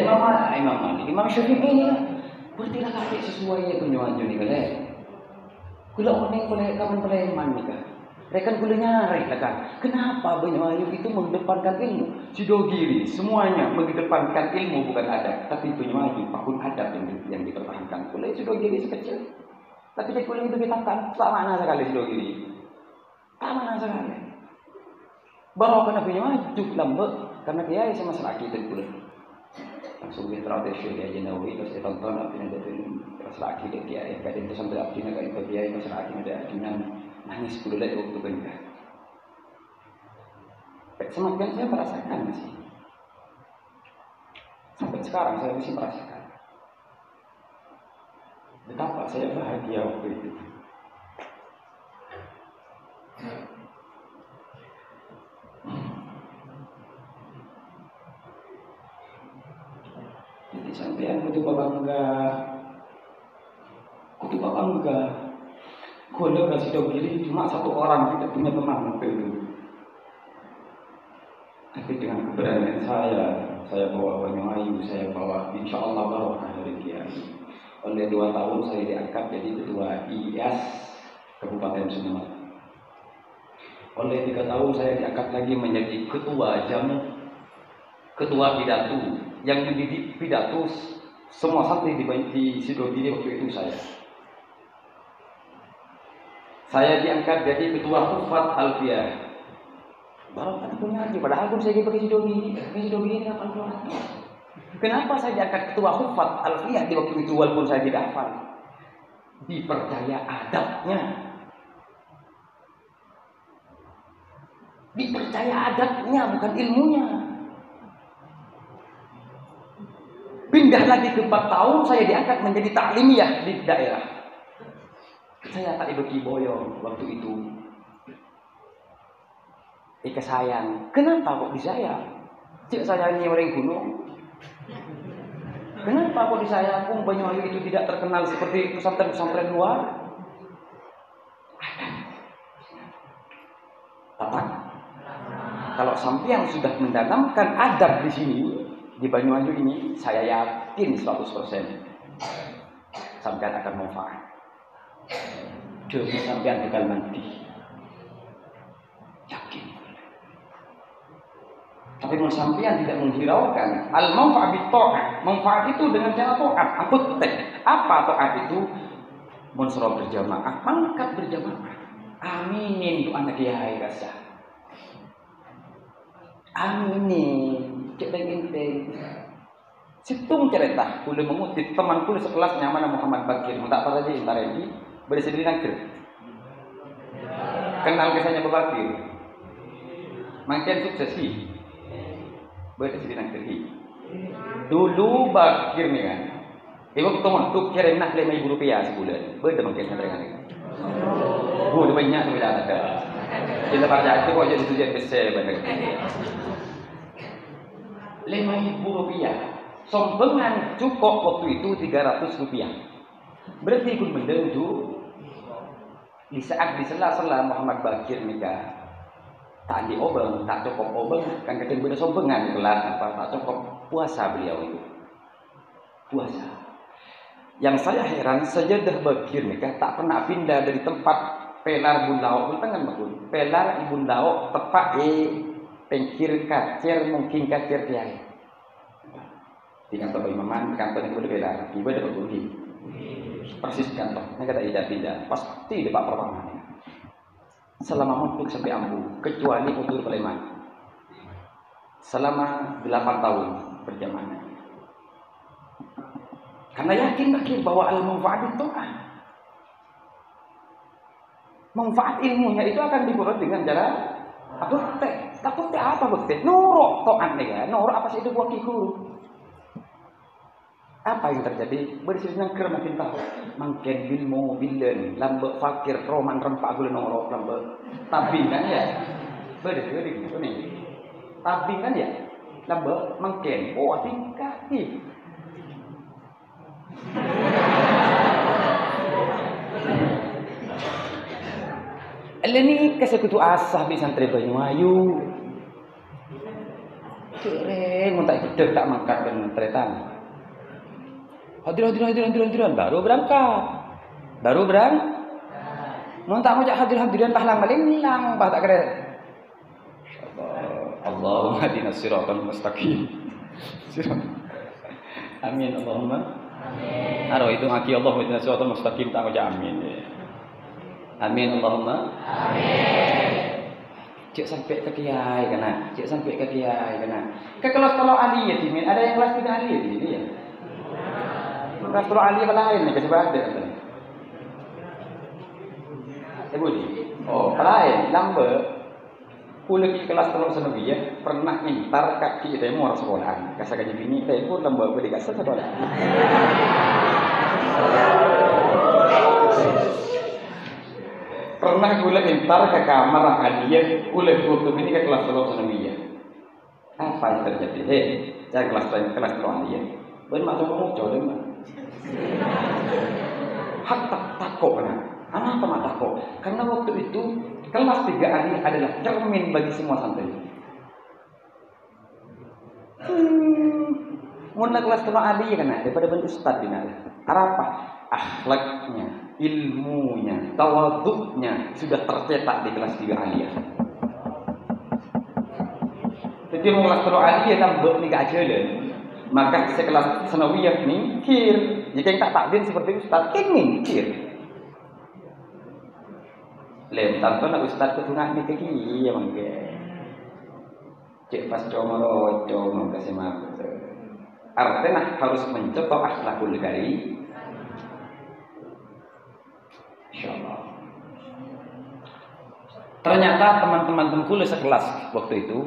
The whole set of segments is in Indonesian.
Imam Syafi'i ini bertilah kaki sesuai ya kunjungan ni kale. Kula oning boleh kawan boleh man ni kan. Rekan kula nyari kan. Kenapa Banyu itu mengedepankan ilmu? Sidogiri semuanya mengedepankan ilmu bukan adat, tapi Banyu pakun adat yang dipertahankan. Kula Sidogiri sekecil. Tapi dia kula itu dikatakan tak mana sekali Sidogiri. Tak mana sekali. Baru kena Banyu lembut karena dia sama selaki dan kula. Langsung dia tradisi dia jenawi terus dia tonton apa yang dia terus laki dia kadang itu sampai akhirnya kayak itu dia terus laki dia akhirnya nangis dulu lagi waktu bengkak. Semakin saya merasakan sih. Sampai sekarang saya masih merasakan betapa saya bahagia waktu itu. Sampai kudu bangga. Kalau kasih tahu diri cuma satu orang tidak punya teman waktu itu. Tapi dengan keberanian saya bawa Banyu, saya bawa insya Allah barokah dari Kiai. Oleh 2 tahun saya diangkat jadi ketua IAS Kabupaten Sumeneb. Oleh 3 tahun saya diangkat lagi menjadi ketua jamu, ketua pidato. Yang mendidik pidato semua santri di Sidogiri waktu itu saya. Saya diangkat jadi ketua Hufat Alfiyah. Baru kan punya lagi, padahal pun saya pergi Sidogiri ini hafal Quran. Kenapa saya diangkat ketua Hufat Alfiyah di waktu itu walaupun saya tidak hafal? Dipercaya adabnya. Dipercaya adabnya bukan ilmunya. Pindah lagi ke 4 tahun saya diangkat menjadi taklimiyah di daerah. Saya tak ibeki boyong waktu itu. Ika sayang, kenapa kok disayang? Cik saya ini orang gunung. Kenapa kok disayang? Banyu itu tidak terkenal seperti pesantren-pesantren luar. Tapak. Kalau sampean sudah mendanamkan adab di sini. Di Banyu ini saya yakin 100% sampean akan manfaat. Jadi sampean bakal mandi. Yakin. Tapi kalau sampean tidak menghiraukan al-manfaat bit-ta'ah, manfaat itu dengan cara taat. Apa taat itu? Mensura berjamaah, mangkat berjamaah. Aminin doa anak kiai kasah. Aminin. Cek penting. Situng cerita, boleh mengutip temanku sekelas nyaman Muhammad Bakir. Tak apa saja entar ini bersendiri nangker. Kenal kisahnya Bakir. Makin sukses sih. Bersendiri nangker. Dulu Bakir ni kan. Ibu ketemu tu kirim nak Rp5,000 sebulan. Beda makin santai kan. Udah banyak sudah ada. Kita pada itu kok jadi tujuan besar benar. Rp5,000. Sombengan cukup waktu itu Rp300. Berarti ikut mendendu di saat di sela-sela Muhammad Bakir nikah tak diobeng, tak cukup obeng kan ketemu beda sombengan kelas apa tak cukup puasa beliau itu. Puasa. Yang saya heran Sajadah Bakir nikah tak pernah pindah dari tempat pelar Bundaok kan bagus. Pelar Bundaok tepat pengkir kacir mungkin kacir kiai. Di kantor Imaman, di kantor yang berbeda, tiba ada berbunyi. Persis kantor. Ini kata tidak pindah, pasti di Pak Pertama. Selama muntuk sampai ambu, kecuali utur Paleman. Selama 8 tahun berjamaah. Karena yakin bahwa al-manfaat itu manfaat ilmunya itu akan diperoleh dengan cara bukti. Takutnya apa bukti? Nuruk to'an nih kan. Nuruk apa sih itu buat guru? Apa yang terjadi? Bersihnya ker makin tahu. Makin ilmu bilen, lambe fakir, roman rempak gula nuruk lambe. Tapi kan ya, berdiri gitu nih. Tapi kan ya, lambe makin. Oh tingkat nih. Ini kasih kutu asah di santri Banyu. Keren Mun tak ikut tak mangkat dan teretan. Hadiran baru berangkat. Mun tak mau hadiran pahlang maling hilang, bah tak kira. Allahumma hadinas siratal mustaqim. Amin Allahumma. Amin. Aro itu aki Allahumma hadinas siratal mustaqim tak mau amin. Amin Allahumma. Amin. Cik sampai ke kiai kana. Ke kelas tolong ahli ya timin, ada yang kelas 3 ahli ya ini ya. Kelas tolong ahli apa lain nih sebab ada. Boleh. Oh, lain lambe. Kula ki kelas tolong sanawiyah pernah mintar kaki demo orang sekolahan. Kasa gaji bini pun lambe boleh kasa sekolah. Pernah kula mintar ke kamar hadiah kula waktu ini ke kelas tolong sanawiyah. Apa yang terjadi? Saya kelas tolong hadiah. Ben macam mau coba mah. Hak takut kan. Kenapa mata kok? Karena waktu itu kelas 3 ahli adalah cermin bagi semua santri. Mula kelas 3 ahli kan daripada bentuk ustaz bina. Apa? Akhlaknya, ilmunya, tawaduknya sudah tercetak di kelas 3 ahli. Jadi kelas 3 ahli kan buat ni gak jalan. Maka sekelas sanawiyah mikir, jika yang tak takdir seperti ustaz, kan mikir. Lem tanpa nak ustaz ke tengah ni kaki ya mangke. Cek pas comoro kasih maaf. Artinya harus mencontoh akhlakul karim. Insyaallah. Ternyata teman-teman kuliah sekelas waktu itu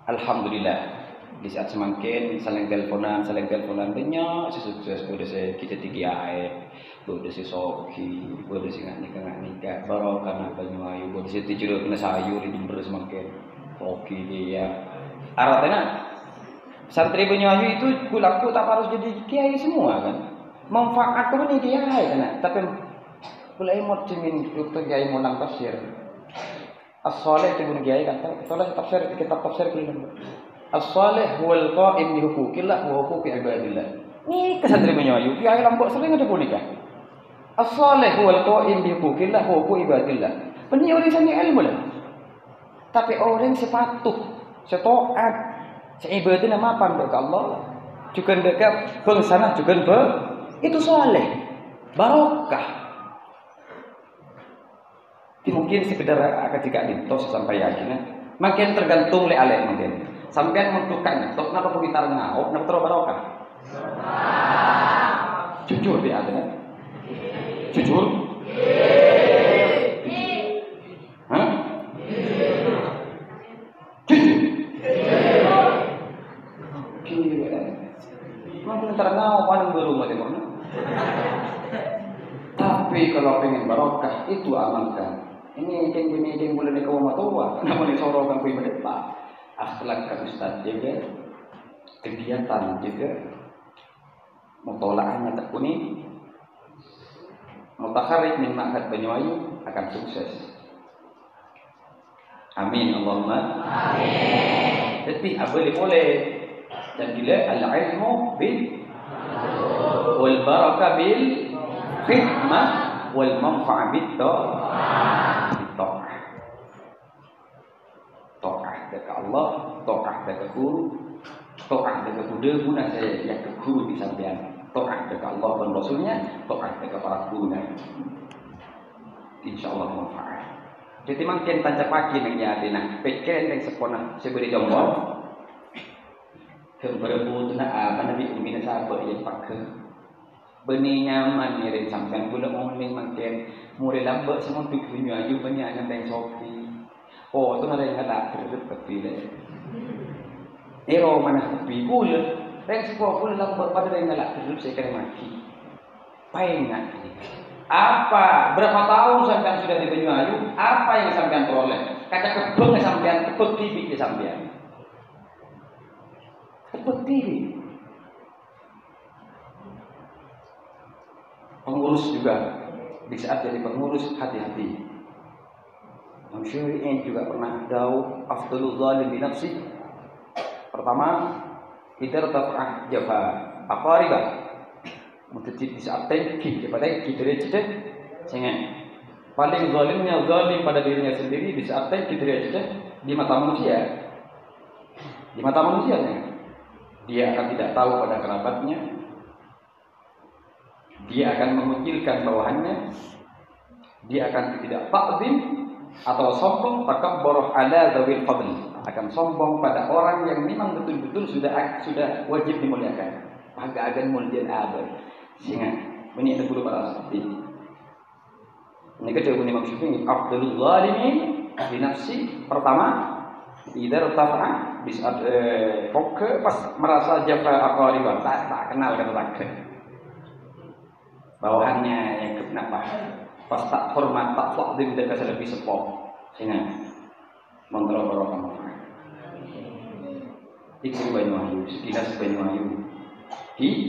alhamdulillah di saat semakin saling teleponan banyak sukses pada saya kita tiga boleh si soki, boleh si nikah, baru karena Banyuayu, boleh si tidur kena sayur di jember semakin soki dia. Artinya santri Banyuayu itu kulaku tak harus jadi kiai semua kan, manfaat tu ni kiai kan, tapi pulai mau cimin dokter kiai mau nang tafsir, as-salih tu pun kiai kan, tolong tafsir kitab tafsir kelima. As-salih huwal qa'im bi huquqillah wa huquqi ibadillah. Ni kesantri Banyuayu, kiai lampok sering ada boleh kan? As-salih huwal qa'im bi huquqillah wa huquqi ibadillah. Ini orang sani ilmu lah. Tapi orang sepatuh, setaat, seibadah nama apa dekat Allah. Juga dekat bangsa juga itu saleh. Barokah. Mungkin sekedar ketika ditos sampai yakin. Makin tergantung le alek mungkin. Sampai menentukan, tok napa pengitar ngau, napa terus barokah. Jujur dia ada. Jujur? Hah? Jujur? Mampu terngau paling berumah di mana? Tapi kalau pengen barokah itu amalkan. Ini yang boleh dikau matua, namanya sorokan kui berdepan. Akhlak ustaz juga, kegiatan juga, mutola'ahnya tekuni. Mutakharij min ma'had Banyuayu akan sukses. Amin Allahumma. Amin. Jadi boleh. Dan bila al-ilmu bil wal barakah bil khidmah wal manfa'ah bid ta'ah. Ta'ah dekat Allah, ta'ah dekat guru, ta'ah dekat kuda guna saya yang ke guru di sampean. Taat dekat Allah dan Rasulnya, taat dekat para gurunya. InsyaAllah manfaat. Jadi makin tancap pagi nangnya adina, pikir yang sekolah seberi contoh. Berebut nak Nabi Umi sahabat yang pakai. Benih nyaman ni sampai bulan morning makin mulai lambat semua tu punya ayu banyak yang teng sopi. Oh tu ada yang tak terus tepi le. Ero mana tepi pula. Reng sebuah pun lambat pada yang ngelak hidup saya kena mati. Paingat. Apa? Berapa tahun sampean sudah di Banyuayu? Apa yang sampean peroleh? Kaca kebeng sampean, kebeg TV di sampean. Kebeg TV. Pengurus juga di saat jadi pengurus hati-hati. Imam Syafi'i juga pernah tahu afdalul zalim bi nafsi. Pertama, Idza rafa'a jafa aqariba mutacid di saat tengki kepada kita cedek sehingga paling zalimnya zalim pada dirinya sendiri di saat tengki dia cedek di mata manusia. Di mata manusianya dia akan tidak tahu pada kerabatnya, dia akan mengucilkan bawahannya, dia akan tidak takzim atau sombong takabbur ala dzawil fadl, akan sombong pada orang yang memang betul-betul sudah wajib dimuliakan. Agak-agak muliaan abad. Sehingga ini ada guru para seperti ini. Ini kedua Imam Syafi'i, afdalul zalimin li nafsi. Pertama, idza irtafa'a di saat pas merasa jafa aqariban, tak kenal kata takdir. Bawahannya yang kenapa? Pas tak hormat, tak takdim dan lebih sepok. Sehingga mentorong kamu. Itu Banyuayu, sekilas Banyuayu. Di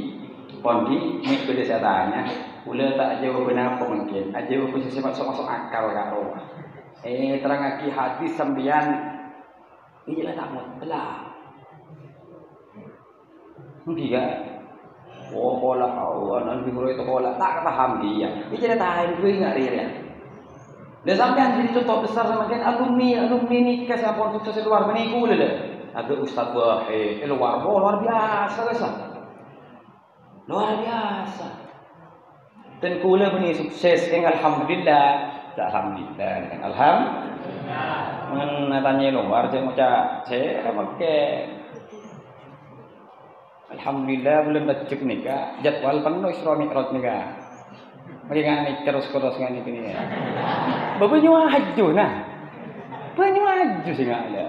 pondi ini beda saya tanya, ulah tak jawab kenapa mungkin, aja aku sifat sok akal karo. Terang lagi hadis sambian, ini lah tak mau belah. Enggak. Oh, pola awan Nabi Hurairah itu pola tak paham dia. Ini jadi tahan gue enggak dia. Dan sampean jadi contoh besar sama kan alumni nikah sama sukses luar meniku lho. Ada ustaz wahid, luar biasa guys. Luar biasa. Dan kula punya sukses yang alhamdulillah. Alhamdulillah. Tanya luar saya macam saya pakai. Alhamdulillah belum tajuk nikah. Jadwal penuh Isra Mi'raj nikah. Mari terus ngani kini. Babanyu haju nah. Banyu haju sih enggak ada.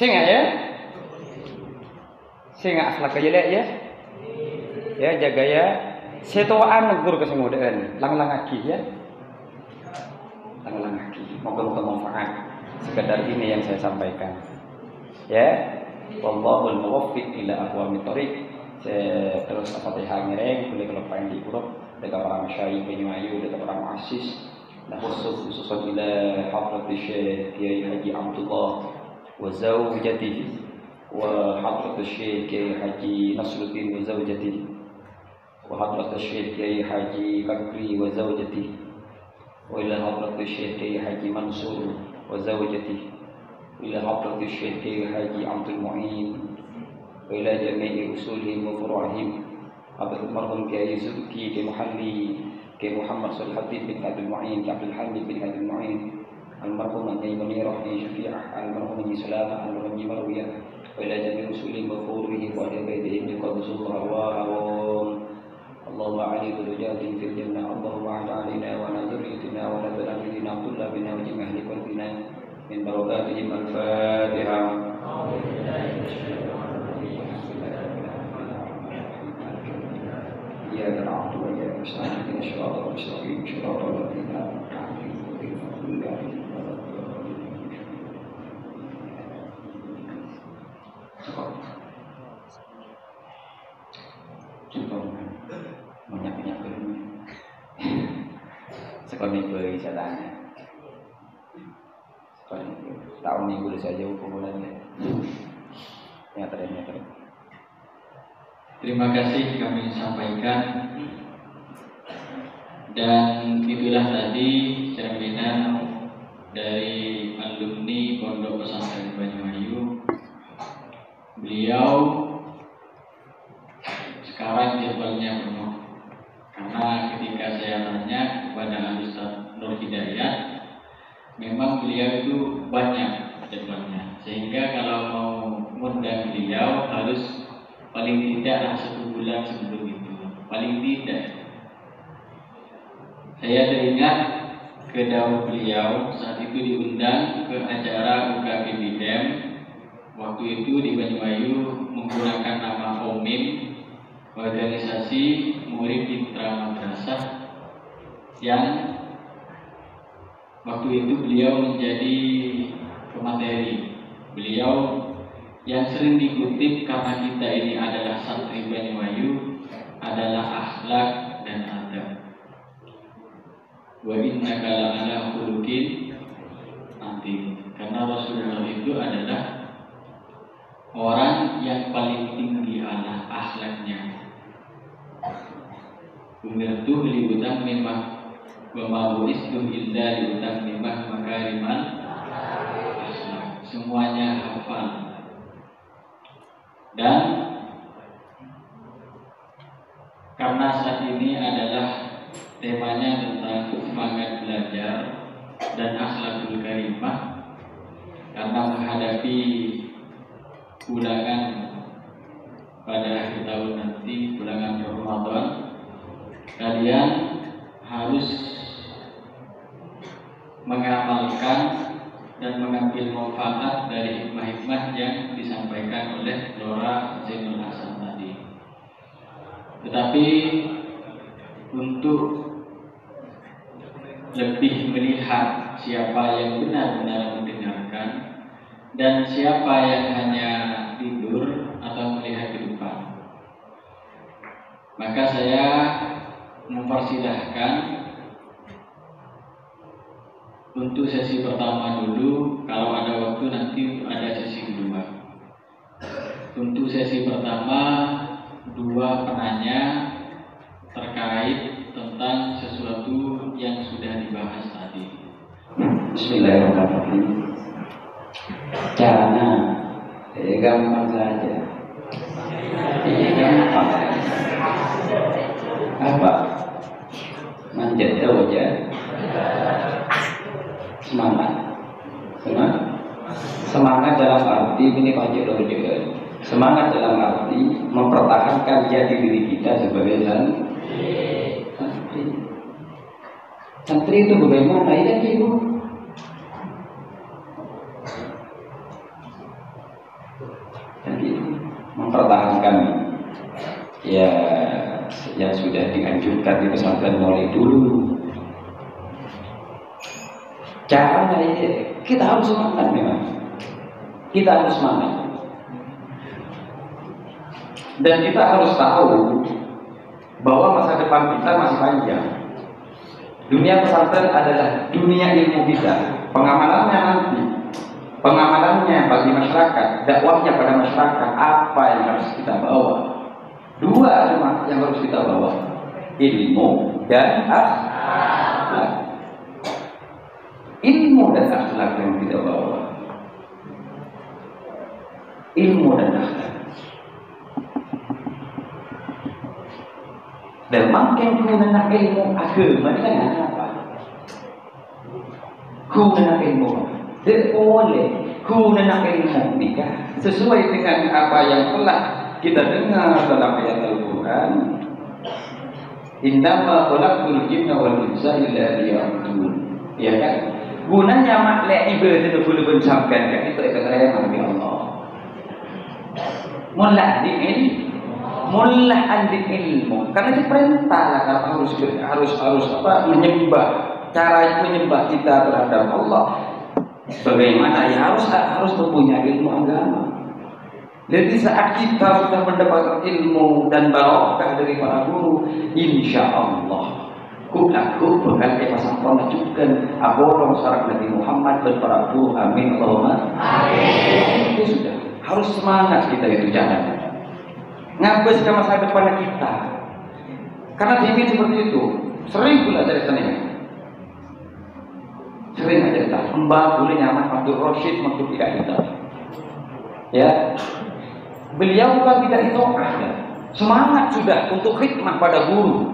Singa ya? Singa akhlak jelek ya? Ya jaga ya. Setoan negur kesemudaan, lang lagi ya. Lang lagi. Moga-moga manfaat. Sekedar ini yang saya sampaikan. Ya. Wallahul muwaffiq ila aqwamit thoriq. Saya terus Al-Fatihah ngereng, boleh kalau pengen dikuruk dengan para masyayikh Banyuayu, dengan para muassis. Nah khususan ila hadratus Syekh Kiai Haji Abdullah وزوجته وحضرة الشيخ حاجي نصر الدين وزوجته وحضرة الشيخ حاجي بكري وزوجته وإلى حضرة الشيخ حاجي منصور وزوجته إلى حضرة الشيخ حاجي عبد المعين وإلى جميع أصولهم وفروعهم المرحوم كي زكي كمحلي كمحمد صلح الدين بن عبد المعين كعبد الحميد بن عبد المعين المرحوم النبي منيرة شفيعة المرحوم النبي سلامة المرحوم النبي مروية وإلى جميع رسوله وفوره وأهل بيتهم قدس الله أرواحهم اللهم علي درجات في الجنة اللهم أعد علينا وعلى ذريتنا وعلى بلادنا طلابنا وجميع أهل قلبنا من بركاتهم الفاتحة إياك نعبد وإياك نستعين اهدنا الصراط المستقيم صراط الذين أنعمت عليهم banyak sekolah minggu saya tanya tahun minggu saja bulannya nyata. Terima kasih kami sampaikan dan itulah tadi cerminan dari alumni Pondok Pesantren Banyuayu. Beliau sekarang jadwalnya penuh karena ketika saya tanya kepada Ustaz Nur Hidayat, memang beliau itu banyak jadwalnya, sehingga kalau mau mengundang beliau harus paling tidak 1 bulan sebelum itu, paling tidak. Saya teringat ke dawuh beliau saat itu diundang ke acara UKBBM. Waktu itu di Banyuayu menggunakan nama OMIM, organisasi murid Mitra Madrasah, yang waktu itu beliau menjadi pemateri. Beliau yang sering dikutip karena kita ini adalah santri Banyuayu adalah akhlak dan adab. wa innaka la'ala khuluqin azim. Karena Rasulullah itu adalah orang yang paling tinggi akhlaknya. Umirtu li utammimah wa ma bu'istu illa li utammimah makarimal akhlak. Semuanya hafal. Dan karena saat ini adalah temanya tentang semangat belajar dan akhlakul karimah, karena menghadapi ulangan pada akhir tahun nanti, ulangan Ramadan, kalian harus mengamalkan dan mengambil manfaat dari hikmah-hikmah yang disampaikan oleh Lora Zainul Hasan tadi. Tetapi untuk lebih melihat siapa yang benar-benar mendengarkan dan siapa yang hanya tidur atau melihat ke depan, maka saya mempersilahkan untuk sesi pertama dulu. Kalau ada waktu nanti ada sesi kedua. Untuk sesi pertama, 2 penanya terkait tentang sesuatu yang sudah dibahas tadi. Bismillahirrahmanirrahim. Caranya gampang saja. Gampang. Apa? Manjat aja. Semangat dalam arti ini konsep juga. Semangat dalam arti mempertahankan jati diri kita sebagai santri. Santri itu bagaimana ya Ibu? Jadi mempertahankan ya yang sudah dianjurkan di pesantren mulai dulu. Caranya kita harus semangat memang. Kita harus semangat. Dan kita harus tahu bahwa masa depan kita masih panjang. Dunia pesantren adalah dunia ilmu kita. Pengamalannya nanti, pengamalannya bagi masyarakat, dakwahnya pada masyarakat, apa yang harus kita bawa? 2 cuma yang harus kita bawa, ilmu dan akhlak. Ilmu dan akhlak yang kita bawa. Ilmu dan akhlak. Dan makin kuna ilmu agama ini kan apa? Kuna ilmu. Dan oleh kuna ilmu nikah sesuai dengan apa yang telah kita dengar dalam ayat Al-Quran. Innama khalaqtul jinna wal insa illa liya'budun. Ya kan? Gunanya makhluk ibadah itu boleh mencapai kan itu kata Nabi Allah. Mullah andi ilmu. Karena itu perintah lah kalau harus apa menyembah. Cara menyembah kita terhadap Allah bagaimana ya harus mempunyai ilmu agama. Jadi saat kita sudah mendapatkan ilmu dan barokah dari para guru, insya Allah aku bakal pasang melanjutkan aborong syarat Nabi Muhammad dan para guru. Amin Allahumma amin. Itu sudah harus semangat kita itu jalan. Ngabes ke masa depan kita. Karena dimin seperti itu. Sering pula ceritanya. Sering aja cerita. Mbak boleh nyaman Abdul Rashid maksud tidak kita. Ya. Beliau kan tidak itu ada. Semangat sudah untuk khidmah pada guru.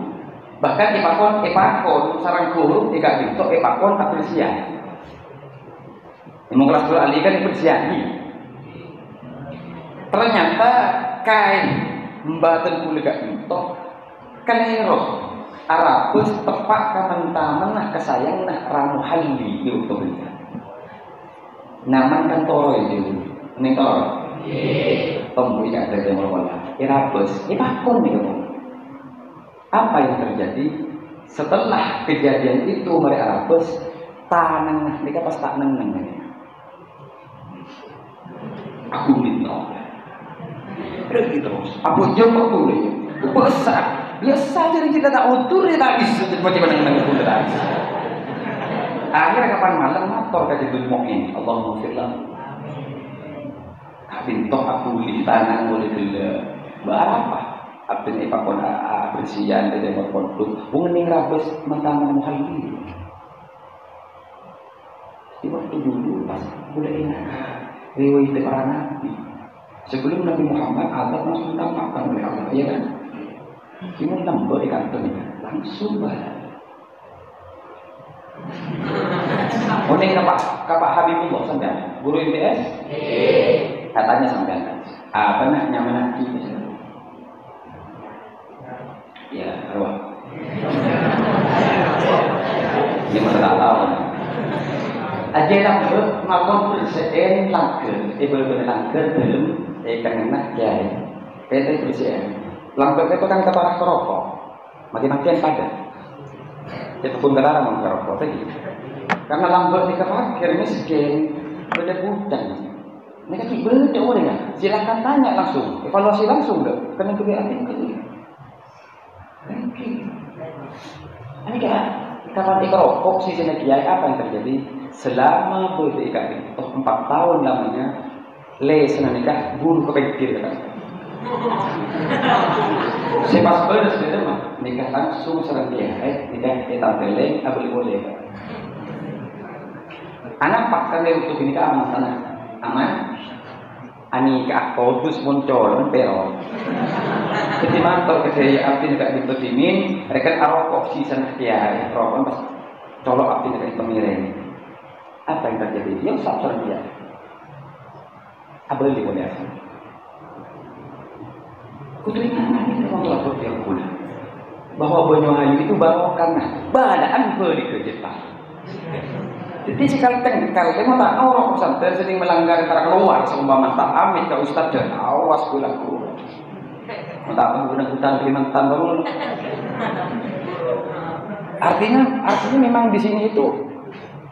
Bahkan epakon sarang guru tidak itu epakon apresiasi. Yang kelas Ali kan apresiasi. Ternyata kain mbaten kula gak entok kalero Arabus tepak kamen-tamen nah kesayang nah ramu halli itu betul. Naman kan toro itu. Ini toro. Nggih. Tombo iki ada yang wala. Arabus, pakon niku. Apa yang terjadi setelah kejadian itu mereka Arabus tanang mereka pas tak neng. Aku minta pergi terus. Apa jawab boleh? Besar. Biasa jadi kita tak utur ya tak bisa macam mana pun tak bisa. Akhirnya kapan malam motor ke Jidul Mu'in. Allahumma firlah. Bintok aku di tanah boleh gila. Berapa? Apa ni pakon apresian dari berkontuk. Mengening rabes mentangan muhalli. Di waktu dulu pas boleh ingat riwayat para nabi. Sebelum Nabi Muhammad ada langsung ditampakkan oleh Allah, ya kan? Cuma nambah di kantor ini langsung balas. Oh ini kapak Habibullah sampai guru MTS? Katanya sampai apa nak nyaman nanti? Ya, arwah. Ini masalah Allah. Aja nak makan presiden langgar, benar-benar langgar belum, kan nak kiai. Kita presiden. Langgar itu kan kata rokok, mati-matian pada. Itu pun kadang mau rokok lagi. Karena langgar ni kafir miskin, beda bukan. Mereka tidak beda orang. Silakan tanya langsung, evaluasi langsung deh. Kena kebiasaan itu. Ini kan kapan ikrokok sih kiai apa yang terjadi selama berikat itu 4 tahun lamanya les nikah guru kepikir kan. Sepas beres gitu mah nikah langsung serang kiai nikah kita peleng abel boleh. Anak pakkan dia untuk nikah aman sana aman. Ani ka kodus muncul pero. Jadi mantor kesaya arti dekat dipedimin, rekan arokok sisa kiai, rokok pas colok arti dekat pemiring. Apa yang terjadi? Dia sabsar dia. Abel di boleh asal. Kuteringat ini orang tua yang pula bahwa Bonyohayu itu baru karena badan beli ke Jepang. Jadi sekali tengkal, dia tak orang pesantren sering melanggar antara keluar, seumpama tak amit ke ustaz dan awas pulaku. Tak menggunakan hutan Kalimantan baru. Artinya memang di sini itu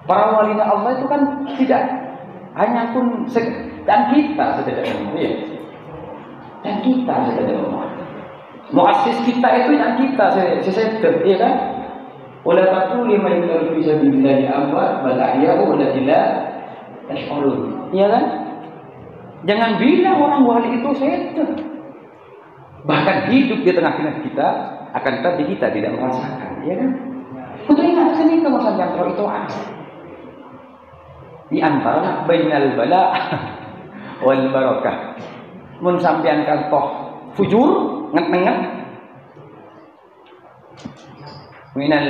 para wali Allah itu kan tidak hanya pun dan kita sederhana, ya. Dan kita sederhana. Muassis kita itu yang kita sesedar, ya kan? Wala taqulu liman yaqulu fi sabilillahi amwat bal ahyaa'u walakinna yash'urun. Iya kan? Jangan bilang orang wali itu setan. Bahkan hidup di tengah-tengah kita akan tetapi kita tidak merasakan, ya kan? Kudu ingat sini kamu sampean itu di antara bainal bala wal barakah. Mun sampean kantoh fujur nget-nget minal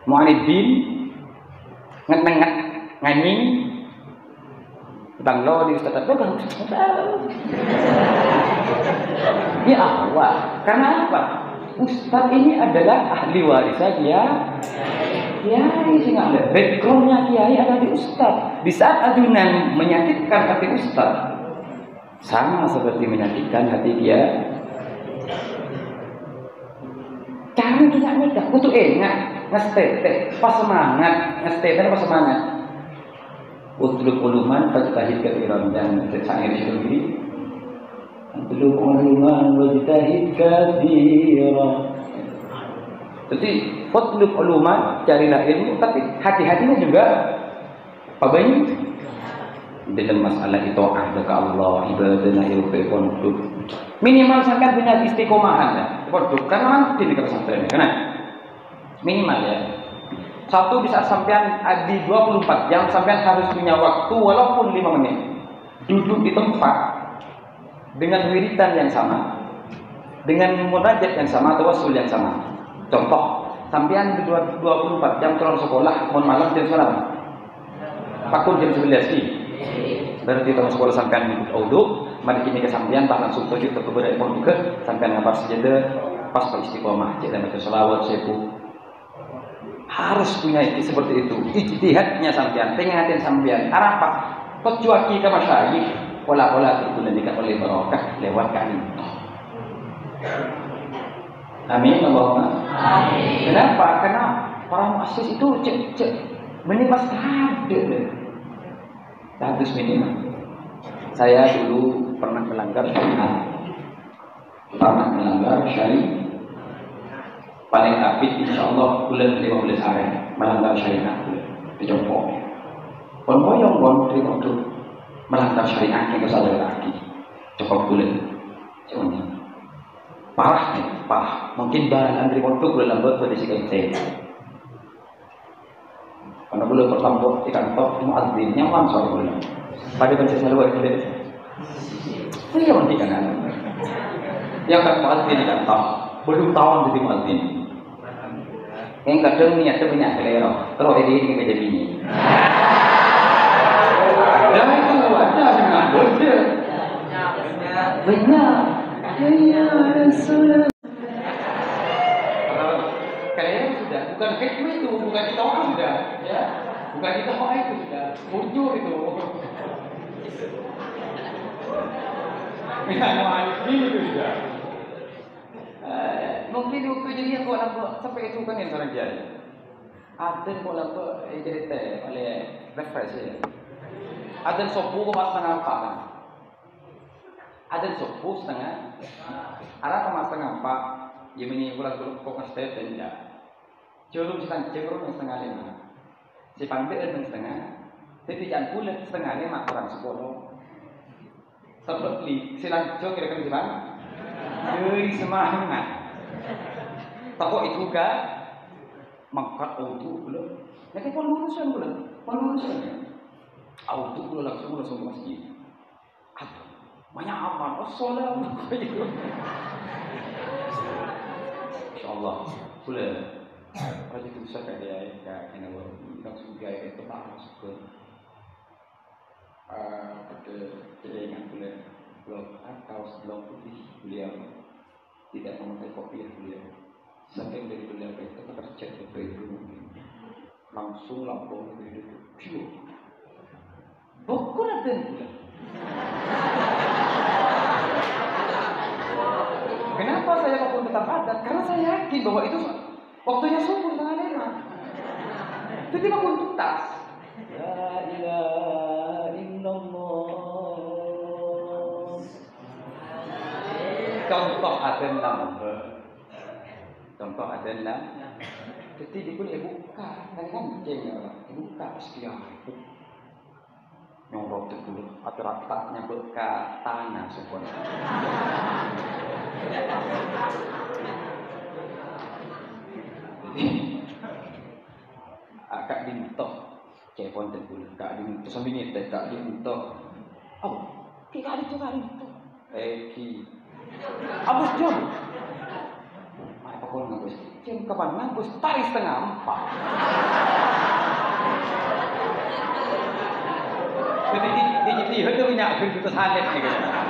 mu'anidin nget-nget nganying banglo di ustaz kan ya awal karena apa ustaz ini adalah ahli warisnya kiai sing ada backgroundnya kiai ada di ustaz di saat adunan menyakitkan hati ustaz sama seperti menyakitkan hati dia. Kami tidak nikah, untuk ingat ngestete, pas semangat, ngestete pas semangat. Utlub uluman, fajtahid kathiran dan sa'ir syurhi. Utlub uluman, fajtahid kathiran. Jadi, utlub uluman, carilah ilmu, tapi hati-hatinya juga apa banyak? Dalam masalah itu ada ke Allah, ibadah ilmu pondok. Minimal sampai punya istiqomahan ya. Pondok karena nanti di pesantren karena minimal ya. Satu bisa sampean di 24 jam sampean harus punya waktu walaupun 5 menit. Duduk di tempat dengan wiridan yang sama, dengan munajat yang sama atau wasul yang sama. Contoh, sampean di 24 jam terus sekolah, mohon malam jam salam. Pakun jam 11 sih. Berarti tahun sekolah sampean ikut audu, mari kini kesampean tak langsung tujuh ke beberapa pun ke sampean ngapar sejadah pas istiqomah, jangan baca selawat sepu. Harus punya seperti itu. Ijtihadnya sampean, tengatin sampean. Arafah, kecuali ke masyayikh, pola-pola itu dikat oleh barokah lewat kami. Amin, Allahumma. Amin. Kenapa? Karena para muassis itu cek minimal ada. Status minimal. Saya dulu pernah melanggar syariat. Paling apik insya Allah bulan 15 hari melanggar syariat. dijongkok. Kon boyong kon dari waktu melanggar syariat yang kesalahan lagi. Cukup bulan, cuman parah nih, parah. Mungkin bahan dari waktu bulan lambat pada si kecil. Karena bulan pertama di kantor itu azim nyaman soal bulan. Pada pencet luar itu. Ini yang penting kan? Yang kan muadzin di kantor belum tahun jadi muadzin. Yang kadang niatnya banyak kelero, kalau ini menjadi bini. Ada itu ada dengan betul. Benar. Ya Rasulullah. Kelero sudah, bukan hikmah itu, bukan kita sudah, ya. Bukan kita itu sudah, muncul itu. Ini itu sudah. Mungkin waktu jadi aku nak sampai itu kan yang orang jadi. Aden mau apa jadi teh oleh refresh ya. Aden sopu kau mas setengah empat kan? Aden sopu setengah. Arah kemas setengah empat. Ya ini bulan kau ngasih dan tidak. Jalur setengah lima. Si panggil setengah. Jadi jangan bulat setengah lima orang sepuluh. Seperti silang jauh kira-kira di mana? Dari semangat. Tahu itu kan? Mangkat auto belum. Nanti pengurusan belum. Pengurusannya. Auto belum langsung ke masjid. Apa? Banyak aman. Solat. Insyaallah. Boleh. Kalau itu bisa kayak kena langsung gaya itu masuk ke pada jaringan blog atau blog putih beliau tidak memakai kopi beliau. Saking dari beliau itu tercet itu langsung lampung itu pure. Bukan ada pula. Kenapa saya walaupun tetap adat? Karena saya yakin bahwa itu waktunya subuh setengah lima. Itu dia bangun tuntas. La ilaha illallah. Contoh adalah jadi dia pun buka, kan buka sekian nyorot dulu atau ratatnya buka tanah support. Kak dintok cepon dulu, kak dintok sambil nyetek kak dintok. Oh, kak dintok. Ki abis jam. Apa kau ngabus? Jam kapan ngabus? Tari setengah empat. Jadi dia itu punya bentuk santet nih kayaknya.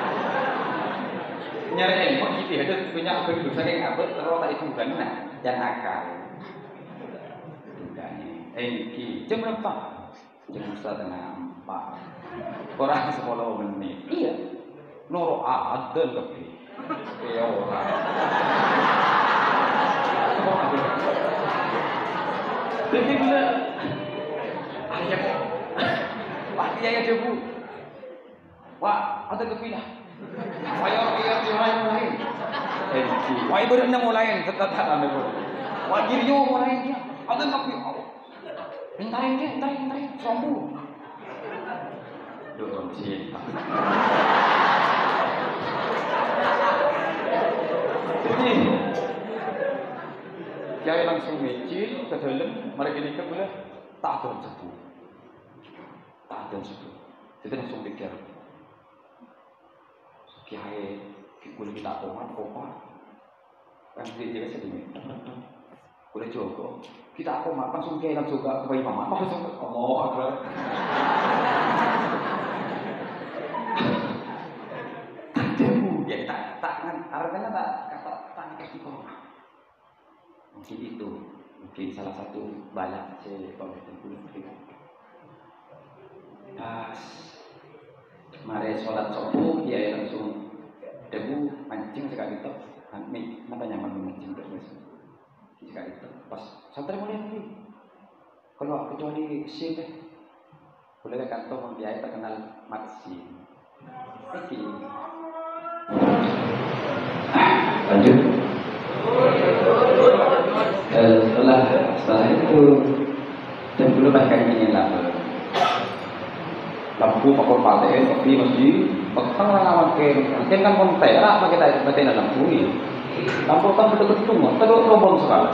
Nyari handphone dia itu punya bentuk santet ngabut terus tak itu bukan nah jangan akal. Ki jam berapa? Jam setengah empat. Kurang 10 menit. Iya. Noro ada lebih. Ya orang. Jadi bila ayam, ayam debu. Wah, ada kepilah. Ayam mulai. Wah, berenang mulai. Tetap ada pun. Wah, girio mulai dia. Ada kepi. Hintarin. Sombong. Dorong sih. Jadi Kiai langsung mecil ke dalam, mereka ini kan boleh tak ada satu. Jadi langsung pikir Kiai boleh kita komat, kan dia sedih. Boleh coba kita komat langsung Kiai langsung ke bayi mama, langsung Allah Akbar. Artinya tak kasih korma. Mungkin itu, mungkin salah satu balak saya kalau itu. Pas mari sholat subuh dia langsung debu mancing sekali tu, mata nyaman mancing terus. Sekali tu, pas santri mulai lagi. Kalau kecuali sin boleh ke kantor dia terkenal maksin. Oke. Lanjut. Setelah itu jam 10 bahkan ini mampu pakon paten tapi mesti petang lawan ken kan kontek lah apa kita dalam bumi lampu kan betul-betul terus rombong sekali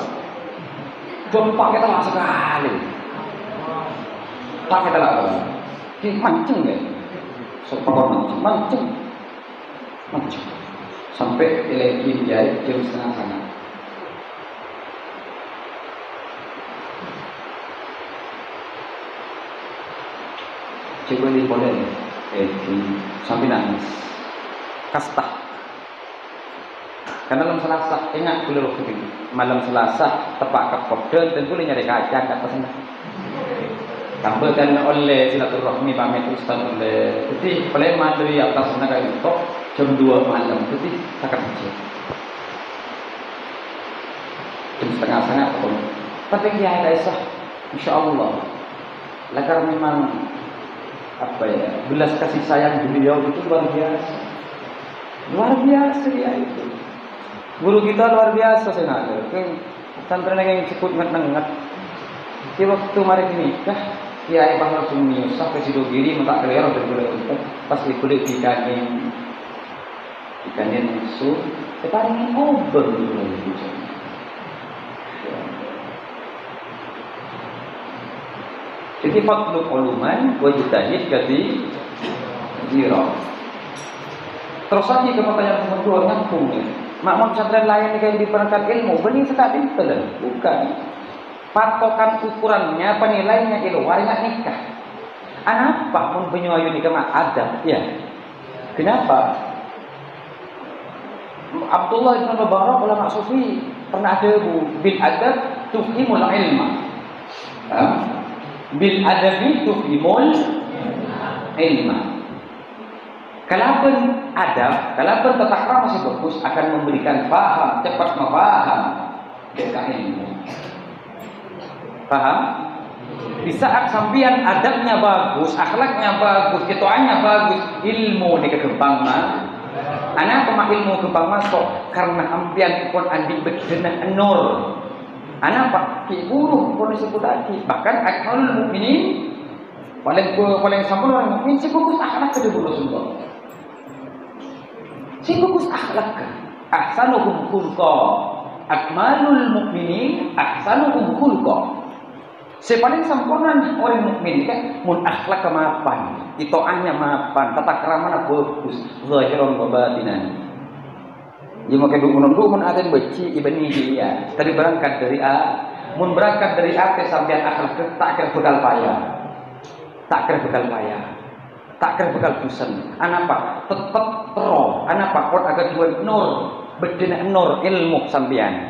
jompa kita lah sekali tak kita lah mancing ya pakon mancing sampai lagi jam 3:30 sana. Coba di Polen, sampai nangis, kasta. Karena malam Selasa, ingat dulu waktu itu, malam Selasa tepat ke Polen dan boleh nyari kaca kat sana. Tambahkan oleh silaturahmi pamit Ustaz oleh, jadi oleh materi atas sana kayak itu, jam 2 malam, jadi takkan aja. Jam setengah pun, tapi ya Aisyah, Insya Allah, karena memang apa ya, belas kasih sayang beliau itu luar biasa ya itu. Guru kita luar biasa senada. Santri yang disebut nget-nget. Di waktu mari nikah, Kiai Bahar Sumi sampai Sidogiri mentak kelihatan berbulan itu pas dikulit dikanin su, paling over dulu itu. Jadi fatlub uluman wajtahid kasi zero. Terus lagi ke pertanyaan nomor 2 nyambung ya. Makmum pesantren lain yang diperangkat ilmu benih sekali betul bukan. Patokan ukurannya penilainya ilmu waringat nikah. Anapa mun penyu ayu nikah mak adab ya. Kenapa? Abdullah bin Mubarak ulama sufi pernah ada bil adab tufhimul ilma. Bil adabi tufhimul ilma. Kalaupun adab, kalaupun tata krama masih bagus akan memberikan paham, cepat memaham dekat ilmu. Paham? Di saat sampian adabnya bagus, akhlaknya bagus, ketoannya bagus, ilmu ni kekembang mah. Anak pemah ilmu kembang masuk karena ampian pun andi bedena nur. Anak pak guru pun disebut tadi. Bahkan akmalul mukminin paling sempurna orang mukmin si bagus akhlak ke dulu Rasulullah. Si bagus akhlak. Ahsanuhum khulqa. Akmalul mukminin ahsanuhum khulqa. Si paling sempurna orang mukmin kan mun akhlak kemapan, itoahnya mapan, tata keramanya bagus, zahiran wa batinan. Dia makan dulu mun aten beci ibni dia. Tadi berangkat dari A, mun berangkat dari A ke sampean akhlak tak kira bekal payah. Tak kira bekal payah. Tak kira bekal bosan. Anapa? Tetep pro. Anapa? Kon agak dua nur, bedena nur ilmu sampean.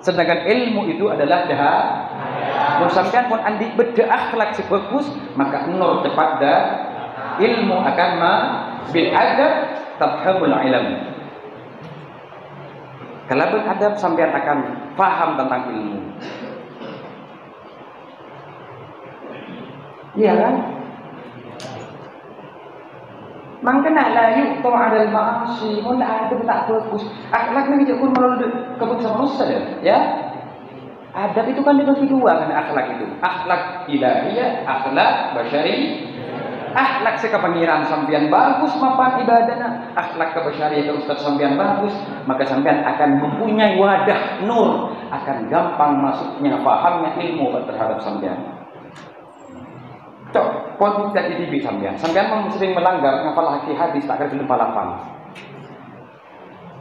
Sedangkan ilmu itu adalah dah. Mun sampean pun andi beda akhlak si bagus, maka nur cepat dah ilmu akan bil adab tafhamul ilm. Kalau beradab sampean akan paham tentang ilmu. Iya kan? Mangkena la yuqta 'ala al-ma'asi, mun adab tak bagus. Akhlak ni pun melalui keputusan manusia ya. Adab itu kan dibagi dua kan akhlak itu. Akhlak ilahiyah, akhlak basyari. Akhlak sekapangiran sampean bagus mapan ibadahna, akhlak kebasyariah Ustaz sampean bagus, maka sampean akan mempunyai wadah nur, akan gampang masuknya pahamnya ilmu terhadap sampean. Cok, pon tidak dididik sampean. Sampean sering melanggar ngapal hadis tak kerja lempalapan.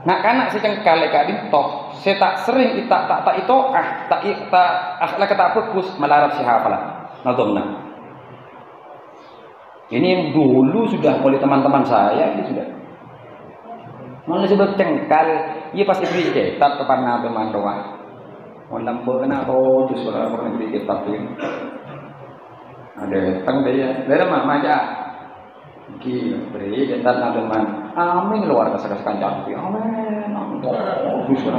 Nak kanak secengkal leka dintok, saya tak sering tak itu tak akhlak tak bagus melarat si hafalah. Nazomna. Ini yang dulu sudah oleh teman-teman saya ini sudah. Malah sebab cengkal, ia pasti beli kitab kepada teman doa. Mau lampu kena atau justru orang beli kitab ini. Ada tang dia, dari mana aja. Gila, beri kitab teman. Amin luar biasa kancang. Amin. Justru.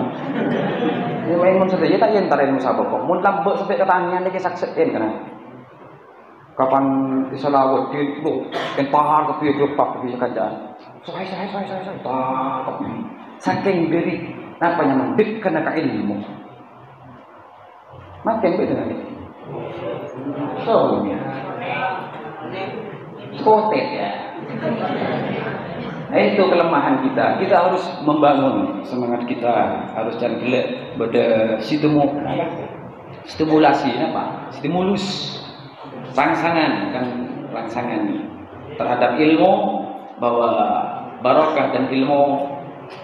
Ini memang saja tak yang tarin musabah kok. Mau lampu sampai ketangian lagi saksein kena. Kapan diselawat di lu entah ke piye grup piye kerjaan saya tak saking diri apa yang mendik kena ka ilmu makin beda dengan itu so ya Kotet ya. Nah, itu kelemahan kita. Kita harus membangun semangat kita, harus jangan gelek pada stimulasi apa? Stimulus rangsangan kan rangsangan terhadap ilmu, bahwa barokah dan ilmu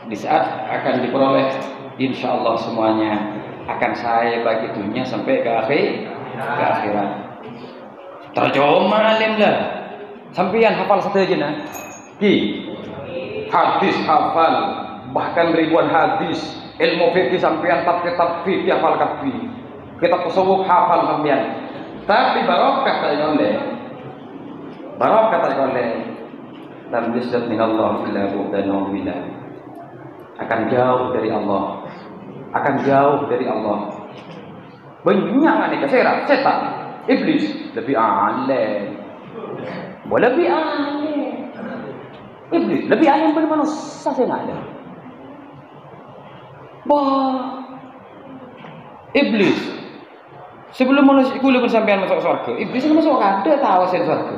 di saat akan diperoleh insyaallah semuanya akan saya bagi dunia sampai ke akhirat. Terjemah alim lah. Sampeyan hafal satu aja nah. Hadis hafal, bahkan ribuan hadis, ilmu fikih sampeyan kitab fikih hafal kabeh. Kitab tasawuf hafal sampeyan. Tapi barokah tak oleh. Barokah tak oleh. Lam yasad min Allah illa bu'dan bila. Akan jauh dari Allah. Akan jauh dari Allah. Banyak ni keserak setan, iblis lebih alim. Boleh lebih alim. Iblis lebih alim daripada manusia saya nak ada. Wah. Iblis sebelum manusia kulit pun sampean masuk surga. Iblis kan masuk ada tahu saya surga.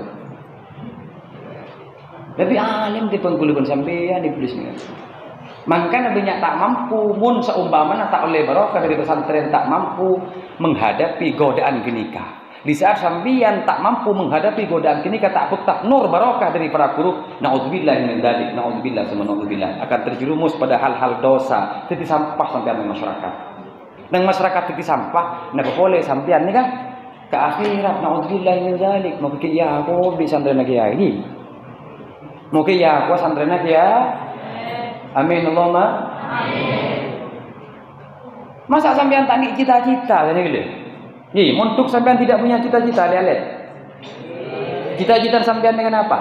Lebih alim di penggulu pun sampean iblis ni. Maka nabinya tak mampu mun seumpamanya tak oleh barokah dari pesantren tak mampu menghadapi godaan genika. Di saat sambian tak mampu menghadapi godaan genika tak putak nur barokah dari para guru, naudzubillah min dzalik, naudzubillah summa naudzubillah, akan terjerumus pada hal-hal dosa, titik sampah sampean di masyarakat. Dan masyarakat titik sampah, nak boleh sampean ni kan ke akhirat, naudzubillah min dzalik, mau ke ya aku bisa santren lagi lagi. Mau ke ya aku santren lagi ya. Amin Allahumma amin. Masa sampean tak ni cita-cita kan gitu. Ni, untuk sampean tidak punya cita-cita, lihat. Cita-cita sampean dengan apa?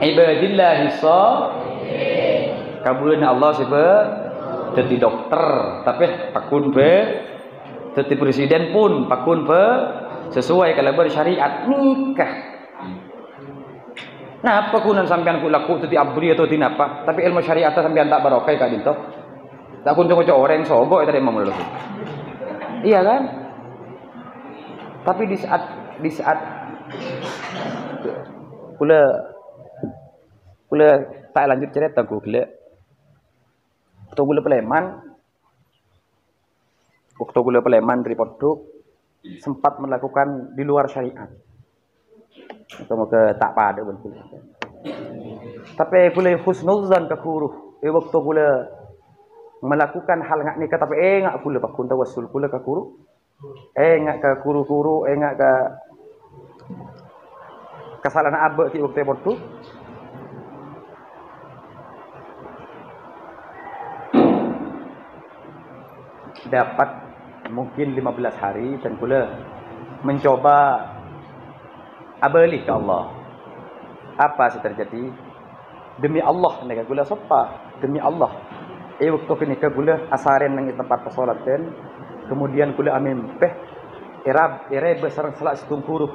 Ibadillah sholihin. Kabulin Allah siapa? Jadi dokter, tapi pakun be. Jadi presiden pun pakun be sesuai kalau bersyariat nikah. Nah, apa kunan sampean ku laku tadi abri atau tinapa? Tapi ilmu syariat sampean tak barokah kak dinto. Tak kun cocok orang sogok tadi mau lho. Iya kan? Tapi di saat kula tak lanjut cerita gula. Waktu gula Peleman dari Podok sempat melakukan di luar syariat. Atau ke tak pada betul. Tapi gula husnuzan ke guru. Waktu gula melakukan hal ngak nikah tapi ngak pula pakun tawassul pula ke guru ngak ke guru-guru ngak ke kesalahan abak ti waktu waktu dapat mungkin 15 hari dan pula mencoba abalik ke Allah. Apa sih terjadi? Demi Allah nek gula sopa demi Allah. Waktu kenika gula asaren nang tempat pesolatan, kemudian gula amin peh era besar selak situng huruf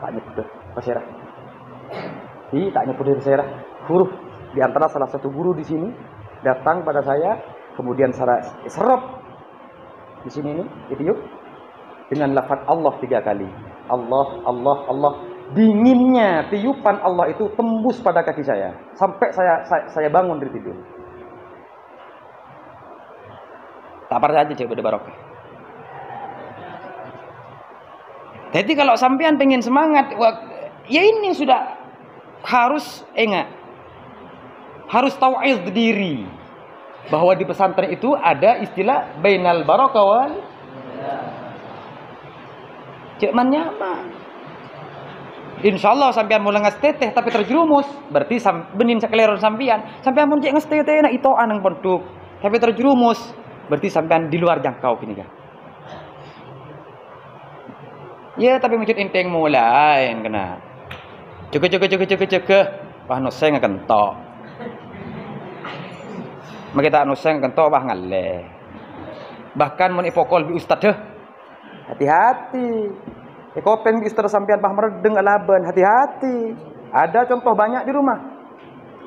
tak nyebut pasirah tak nyebut pasirah huruf di antara salah satu guru di sini datang pada saya, kemudian saya serap di sini ini video dengan lafaz Allah 3 kali. Allah Allah Allah. Dinginnya tiupan Allah itu tembus pada kaki saya sampai saya bangun dari tidur. Tak percaya aja coba barokah. Jadi kalau sampean pengen semangat, ya ini sudah harus ingat, harus tau'iz diri bahwa di pesantren itu ada istilah bainal barokah wal cek nyaman. Insyaallah sampean mulai ngesteteh tapi terjerumus, berarti benin sekeleron sampean pun cek ngesteteh nak itoan nang pondok tapi terjerumus, berarti sampean di luar jangkau gini kan. Ya tapi mencet inteng mulai kena. Ceke. Wah noseng kentok. Makita noseng kentok bah ngalle. Bahkan mun ipokol bi ustad hati-hati. Kopen istri sampean bah meredeng alaban, hati-hati. Ada contoh banyak di rumah.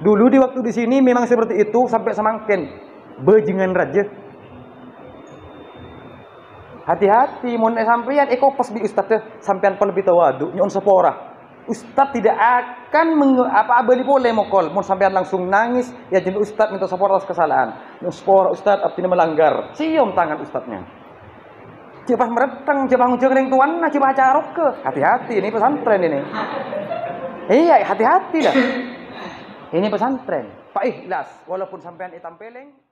Dulu di waktu di sini memang seperti itu sampai semangkin bejingan raja. Hati-hati, mun sampean pas bi ustaz teh sampean pun lebih tawadu nyon sepora. Ustaz tidak akan beli boleh mokol. Mun sampean langsung nangis, ya jadi ustaz minta sepora atas kesalahan. Nyon sepora ustaz artinya melanggar. Cium tangan ustaznya. Coba mereteng, coba ngujeng tuan, coba carok ke. Hati-hati, ini pesantren ini. Iya, hati-hati dah. Ini pesantren. Pak Ikhlas, walaupun sampean hitam peleng.